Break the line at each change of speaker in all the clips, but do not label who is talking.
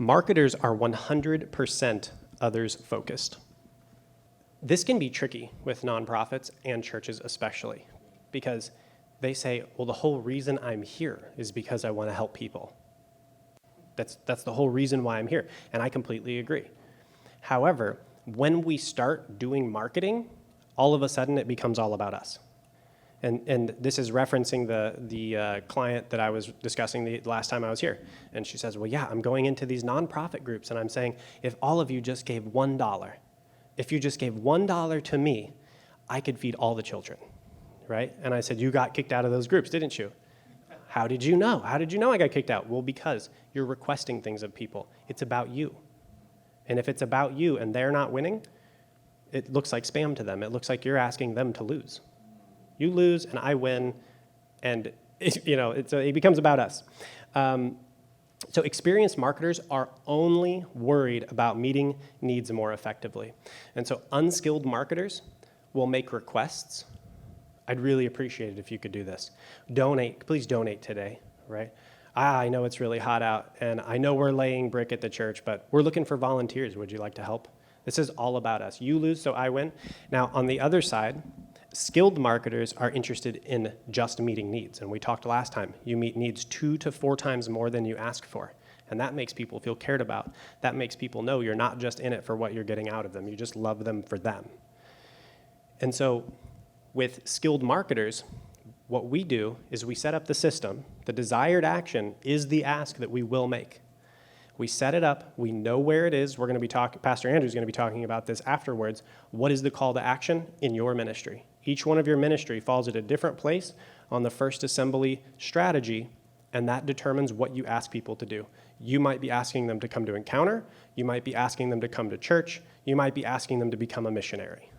Marketers are 100% others focused. This can be tricky with nonprofits and churches especially, because they say, well, the whole reason I'm here is because I want to help people. That's the whole reason why I'm here, and I completely agree. However, when we start doing marketing, all of a sudden it becomes all about us. And this is referencing the client that I was discussing the last time I was here. And she says, well, yeah, I'm going into these nonprofit groups, and I'm saying, if all of you just gave $1, if you just gave $1 to me, I could feed all the children, right? And I said, you got kicked out of those groups, didn't you? How did you know? How did you know I got kicked out? Well, because you're requesting things of people. It's about you. And if it's about you and they're not winning, it looks like spam to them. It looks like you're asking them to lose. You lose and I win, and it becomes about us. So experienced marketers are only worried about meeting needs more effectively. And so unskilled marketers will make requests. I'd really appreciate it if you could do this. Please donate today, right? I know it's really hot out, and I know we're laying brick at the church, but we're looking for volunteers. Would you like to help? This is all about us. You lose, so I win. Now, on the other side, skilled marketers are interested in just meeting needs. And we talked last time, you meet needs 2 to 4 times more than you ask for. And that makes people feel cared about. That makes people know you're not just in it for what you're getting out of them. You just love them for them. And so with skilled marketers, what we do is we set up the system. The desired action is the ask that we will make. We set it up. We know where it is. We're going to be talking, Pastor Andrew's going to be talking about this afterwards. What is the call to action in your ministry? Each one of your ministry falls at a different place on the First Assembly strategy, and that determines what you ask people to do. You might be asking them to come to Encounter. You might be asking them to come to church. You might be asking them to become a missionary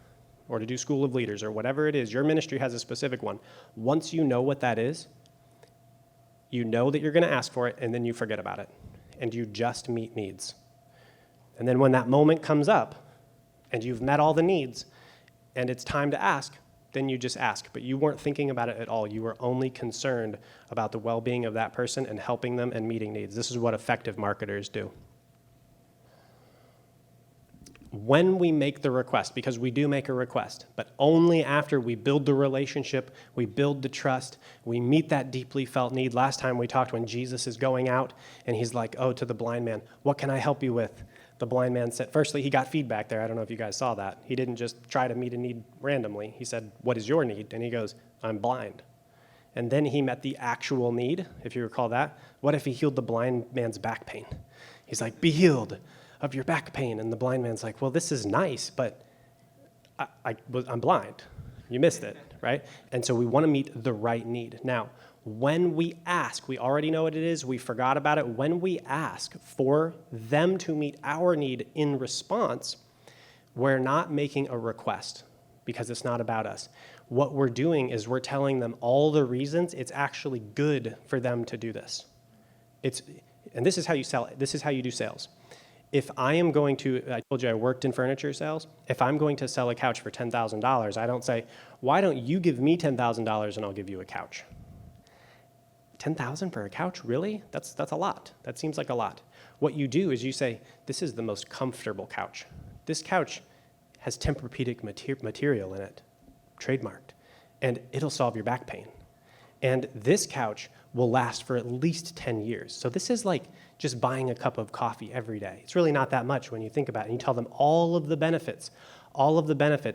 or to do School of Leaders or whatever it is. Your ministry has a specific one. Once you know what that is, you know that you're going to ask for it, and then you forget about it, and you just meet needs. And then when that moment comes up and you've met all the needs and it's time to ask, then you just ask. But you weren't thinking about it at all. You were only concerned about the well-being of that person and helping them and meeting needs. This is what effective marketers do. When we make the request, because we do make a request, but only after we build the relationship, we build the trust, we meet that deeply felt need. Last time we talked when Jesus is going out and he's like, oh, to the blind man, what can I help you with? The blind man said, firstly, he got feedback there. I don't know if you guys saw that. He didn't just try to meet a need randomly. He said, what is your need? And he goes, I'm blind. And then he met the actual need, if you recall that. What if he healed the blind man's back pain? He's like, be healed of your back pain. And the blind man's like, well, this is nice, but I'm blind. You missed it, right? And so we want to meet the right need. Now, when we ask, we already know what it is, we forgot about it. When we ask for them to meet our need in response, we're not making a request because it's not about us. What we're doing is we're telling them all the reasons it's actually good for them to do this. And this is how you sell it. This is how you do sales. If I am going to, I told you I worked in furniture sales. If I'm going to sell a couch for $10,000, I don't say, why don't you give me $10,000 and I'll give you a couch? $10,000 for a couch? Really? That's a lot. That seems like a lot. What you do is you say, this is the most comfortable couch. This couch has Tempur-Pedic material in it, trademarked, and it'll solve your back pain. And this couch will last for at least 10 years. So this is like just buying a cup of coffee every day. It's really not that much when you think about it. And you tell them all of the benefits.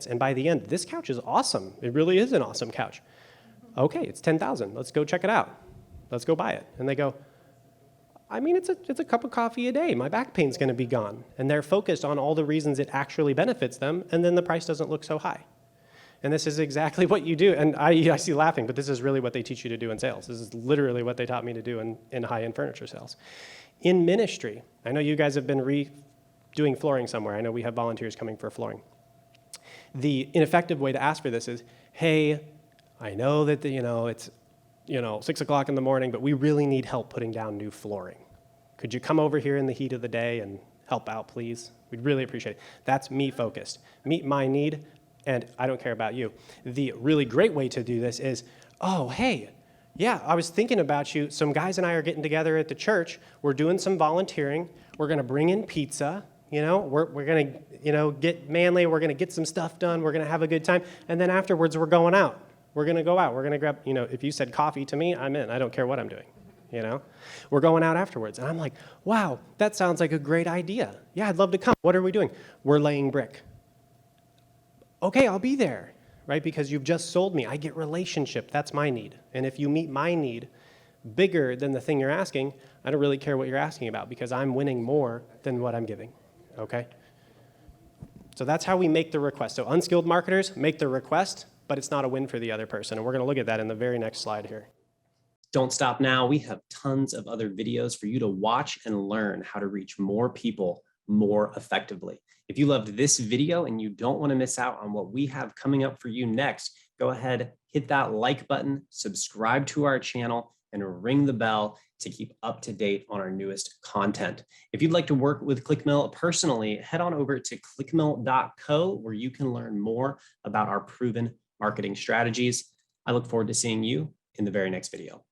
And by the end, this couch is awesome. It really is an awesome couch. Okay, it's $10,000. Let's go check it out. Let's go buy it. And they go, I mean, it's a cup of coffee a day. My back pain's going to be gone. And they're focused on all the reasons it actually benefits them, and then the price doesn't look so high. And this is exactly what you do. And I see you laughing, but this is really what they teach you to do in sales. This is literally what they taught me to do in high-end furniture sales. In ministry, I know you guys have been doing flooring somewhere. I know we have volunteers coming for flooring. The ineffective way to ask for this is, hey, I know that it's 6 o'clock in the morning, but we really need help putting down new flooring. Could you come over here in the heat of the day and help out, please? We'd really appreciate it. That's me focused. Meet my need, and I don't care about you. The really great way to do this is, oh, hey, Yeah, I was thinking about you. Some guys and I are getting together at the church. We're doing some volunteering. We're going to bring in pizza. We're going to, get manly. We're going to get some stuff done. We're going to have a good time. And then afterwards, we're going out. We're going to go out. We're going to grab, if you said coffee to me, I'm in. I don't care what I'm doing, We're going out afterwards. And I'm like, wow, that sounds like a great idea. Yeah, I'd love to come. What are we doing? We're laying brick. Okay, I'll be there. Right? Because you've just sold me. I get relationship. That's my need. And if you meet my need bigger than the thing you're asking, I don't really care what you're asking about because I'm winning more than what I'm giving. Okay? So that's how we make the request. So unskilled marketers make the request, but it's not a win for the other person. And we're going to look at that in the very next slide here. Don't stop now. We have tons of other videos for you to watch and learn how to reach more people more effectively. If you loved this video and you don't want to miss out on what we have coming up for you next, go ahead, hit that like button, subscribe to our channel, and ring the bell to keep up to date on our newest content. If you'd like to work with Clickmill personally, head on over to clickmill.co where you can learn more about our proven marketing strategies. I look forward to seeing you in the very next video.